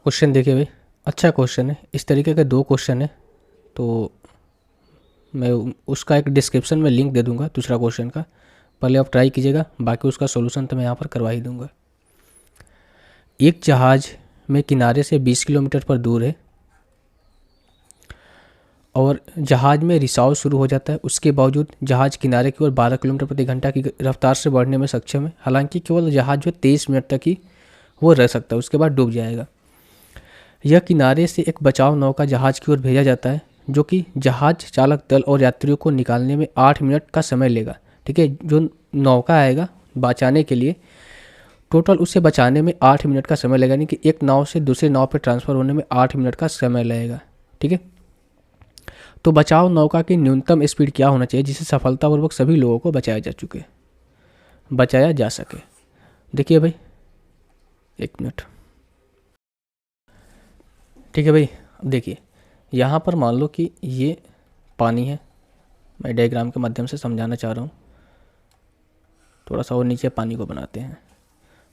Question देखिए भाई, अच्छा क्वेश्चन है। इस तरीके के 2 क्वेश्चन है, तो मैं उसका एक डिस्क्रिप्शन में लिंक दे दूंगा दूसरा क्वेश्चन का। पहले आप ट्राई कीजिएगा, बाकी उसका सॉल्यूशन तो मैं यहाँ पर करवा ही दूंगा। एक जहाज़ में किनारे से 20 किलोमीटर पर दूर है और जहाज़ में रिसाव शुरू हो जाता है। उसके बावजूद जहाज़ किनारे की ओर 12 किलोमीटर प्रति घंटा की रफ्तार से बढ़ने में सक्षम है। हालांकि केवल जहाज़ जो 23 मिनट तक ही वो रह सकता है, उसके बाद डूब जाएगा। यह किनारे से एक बचाव नौका जहाज़ की ओर भेजा जाता है, जो कि जहाज़ चालक दल और यात्रियों को निकालने में 8 मिनट का समय लेगा। ठीक है, जो नौका आएगा बचाने के लिए, टोटल उसे बचाने में 8 मिनट का समय लगेगा, यानी कि एक नाव से दूसरी नाव पर ट्रांसफ़र होने में 8 मिनट का समय लगेगा। ठीक है, तो बचाव नौका की न्यूनतम स्पीड क्या होना चाहिए जिससे सफलतापूर्वक सभी लोगों को बचाया जा सके। देखिए भाई, 1 मिनट। ठीक है भाई, अब देखिए यहाँ पर मान लो कि ये पानी है। मैं डायग्राम के माध्यम से समझाना चाह रहा हूँ। थोड़ा सा और नीचे पानी को बनाते हैं।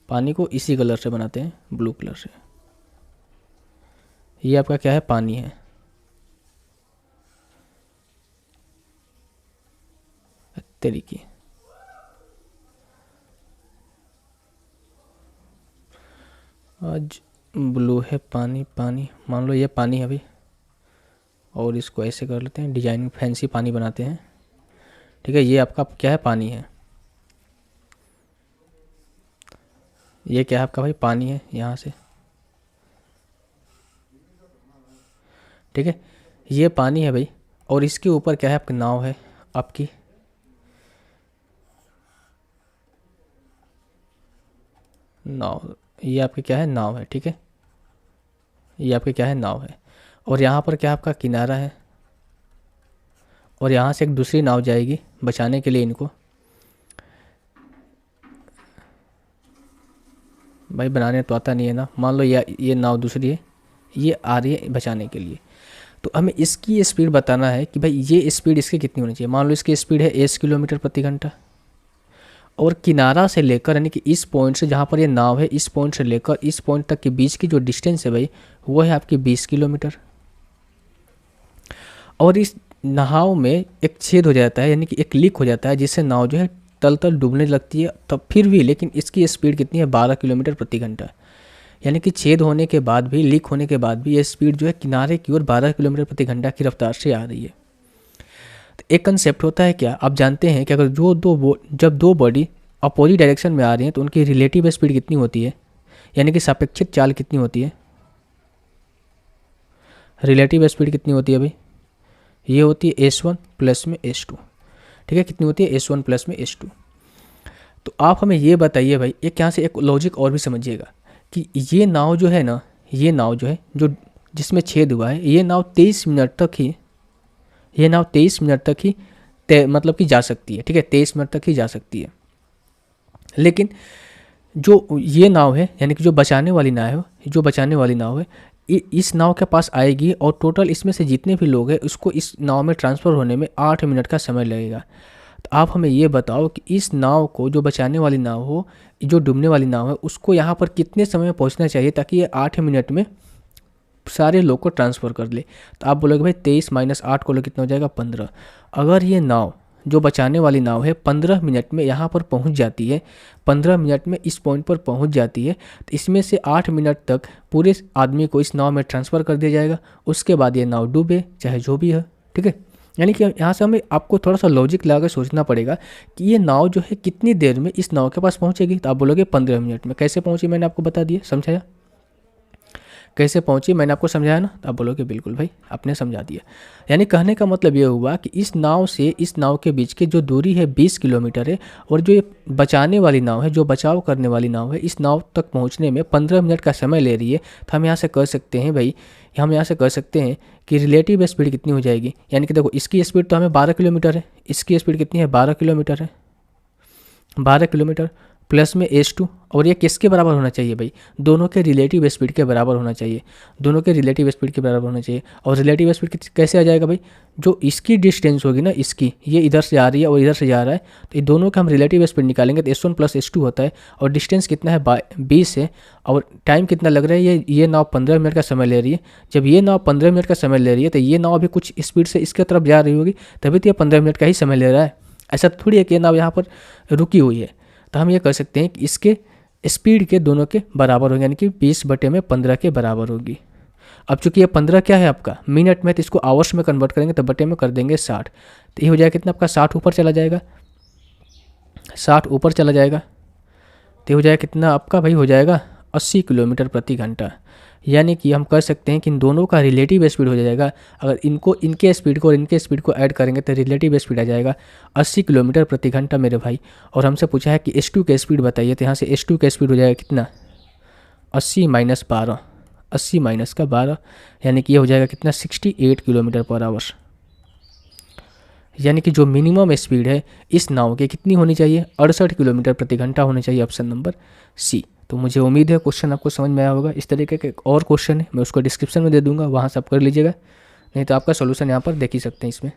पानी को इसी कलर से बनाते हैं, ब्लू कलर से। ये आपका क्या है, पानी है। तरीके आज ब्लू है, पानी पानी, मान लो ये पानी है भाई, और इसको ऐसे कर लेते हैं, डिजाइन फैंसी पानी बनाते हैं। ठीक है, ये आपका क्या है, पानी है। ये क्या है आपका भाई, पानी है यहाँ से। ठीक है, ये पानी है भाई, और इसके ऊपर क्या है, आपकी नाव है। आपकी नाव, ये आपकी क्या है, नाव है। ठीक है, ये आपकी क्या है, नाव है। और यहाँ पर क्या आपका किनारा है, और यहाँ से एक दूसरी नाव जाएगी बचाने के लिए इनको। भाई बनाने तो आता नहीं है ना, मान लो ये नाव दूसरी है, ये आ रही है बचाने के लिए। तो हमें इसकी स्पीड बताना है कि भाई ये स्पीड इसकी कितनी होनी चाहिए। मान लो इसकी स्पीड है 80 किलोमीटर प्रति घंटा, और किनारा से लेकर यानी कि इस पॉइंट से जहाँ पर ये नाव है, इस पॉइंट से लेकर इस पॉइंट तक के बीच की जो डिस्टेंस है भाई, वो है आपकी 20 किलोमीटर। और इस नाव में एक छेद हो जाता है, यानी कि एक लीक हो जाता है, जिससे नाव जो है तल तल डूबने लगती है। तब फिर भी लेकिन इसकी स्पीड कितनी है, 12 किलोमीटर प्रति घंटा। यानी कि छेद होने के बाद भी, लीक होने के बाद भी ये स्पीड जो है किनारे की ओर 12 किलोमीटर प्रति घंटा की रफ्तार से आ रही है। तो एक कंसेप्ट होता है क्या, आप जानते हैं कि अगर जब दो बॉडी अपोजिट डायरेक्शन में आ रही हैं तो उनकी रिलेटिव स्पीड कितनी होती है, यानी कि सापेक्षिक चाल कितनी होती है। रिलेटिव स्पीड कितनी होती है भाई, ये होती है S1 प्लस में S2। ठीक है, कितनी होती है, S1 प्लस में S2। तो आप हमें ये बताइए भाई, एक यहाँ से एक लॉजिक और भी समझिएगा कि ये नाव जो है ना, ये नाव जो है जो जिसमें छेद हुआ है, ये नाव 23 मिनट तक ही, ये नाव 23 मिनट तक ही मतलब कि जा सकती है। ठीक है, 23 मिनट तक ही जा सकती है। लेकिन जो ये नाव है, यानी कि जो बचाने वाली नाव है, इस नाव के पास आएगी और टोटल इसमें से जितने भी लोग हैं उसको इस नाव में ट्रांसफ़र होने में 8 मिनट का समय लगेगा। तो आप हमें ये बताओ कि इस नाव को, जो बचाने वाली नाव हो, जो डूबने वाली नाव है, उसको यहाँ पर कितने समय में पहुँचना चाहिए ताकि ये 8 मिनट में सारे लोग को ट्रांसफ़र कर ले। तो आप बोलोगे भाई 23 माइनस 8 को लो, कितना हो जाएगा, 15। अगर ये नाव, जो बचाने वाली नाव है, 15 मिनट में यहाँ पर पहुँच जाती है, 15 मिनट में इस पॉइंट पर पहुँच जाती है, तो इसमें से 8 मिनट तक पूरे आदमी को इस नाव में ट्रांसफ़र कर दिया जाएगा। उसके बाद ये नाव डूबे चाहे जो भी है। ठीक है, यानी कि यहाँ से हमें आपको थोड़ा सा लॉजिक लगा कर सोचना पड़ेगा कि ये नाव जो है कितनी देर में इस नाव के पास पहुँचेगी। तो आप बोलोगे 15 मिनट में। कैसे पहुँची, मैंने आपको बता दिया, समझाया कैसे पहुंची, मैंने आपको समझाया ना। तो आप बोलोगे बिल्कुल भाई आपने समझा दिया। यानी कहने का मतलब ये हुआ कि इस नाव से इस नाव के बीच की जो दूरी है 20 किलोमीटर है, और जो ये बचाने वाली नाव है, जो बचाव करने वाली नाव है, इस नाव तक पहुंचने में 15 मिनट का समय ले रही है। तो हम यहाँ से कह सकते हैं भाई, हम यहाँ से कह सकते हैं कि रिलेटिव स्पीड कितनी हो जाएगी। यानी कि देखो, इसकी स्पीड तो हमें 12 किलोमीटर है, इसकी स्पीड कितनी है, 12 किलोमीटर है। 12 किलोमीटर प्लस में H2, और ये किसके बराबर होना चाहिए भाई, दोनों के रिलेटिव स्पीड के बराबर होना चाहिए, दोनों के रिलेटिव स्पीड के बराबर होना चाहिए। और रिलेटिव स्पीड कैसे आ जाएगा भाई, जो इसकी डिस्टेंस होगी ना, इसकी, ये इधर से आ रही है और इधर से जा रहा है, तो ये दोनों का हम रिलेटिव स्पीड निकालेंगे तो S1 प्लस S2 होता है। और डिस्टेंस कितना है 20 है, और टाइम कितना लग रहा है, ये नाव 15 मिनट का समय ले रही है। जब ये नाव 15 मिनट का समय ले रही है तो ये नाव भी कुछ स्पीड से इसके तरफ जा रही होगी, तभी तो ये 15 मिनट का ही समय ले रहा है। ऐसा थोड़ी है कि ये नाव यहाँ पर रुकी हुई है। तो हम ये कह सकते हैं कि इसके स्पीड के दोनों के बराबर होगी, यानी कि 20/15 के बराबर होगी। अब चूंकि ये 15 क्या है आपका मिनट में, तो इसको आवर्स में कन्वर्ट करेंगे तो बटे में कर देंगे 60। तो ये हो जाएगा कितना आपका 60 ऊपर चला जाएगा, 60 ऊपर चला जाएगा, तो ये हो जाएगा कितना आपका भाई, हो जाएगा 80 किलोमीटर प्रति घंटा। यानी कि हम कह सकते हैं कि इन दोनों का रिलेटिव स्पीड हो जाएगा, अगर इनको, इनके स्पीड को और इनके स्पीड को ऐड करेंगे तो रिलेटिव स्पीड आ जाएगा 80 किलोमीटर प्रति घंटा मेरे भाई। और हमसे पूछा है कि H2 के स्पीड बताइए, तो यहाँ से H2 का स्पीड हो जाएगा कितना, 80 माइनस 12, 80 माइनस का 12, यानी कि ये हो जाएगा कितना 68 किलोमीटर पर आवर। यानी कि जो मिनिमम स्पीड है इस नाव की कितनी होनी चाहिए, 68 किलोमीटर प्रति घंटा होनी चाहिए, ऑप्शन नंबर सी। तो मुझे उम्मीद है क्वेश्चन आपको समझ में आया होगा। इस तरीके के एक और क्वेश्चन है, मैं उसको डिस्क्रिप्शन में दे दूंगा, वहाँ से आप कर लीजिएगा, नहीं तो आपका सोल्यूशन यहाँ पर देख ही सकते हैं इसमें।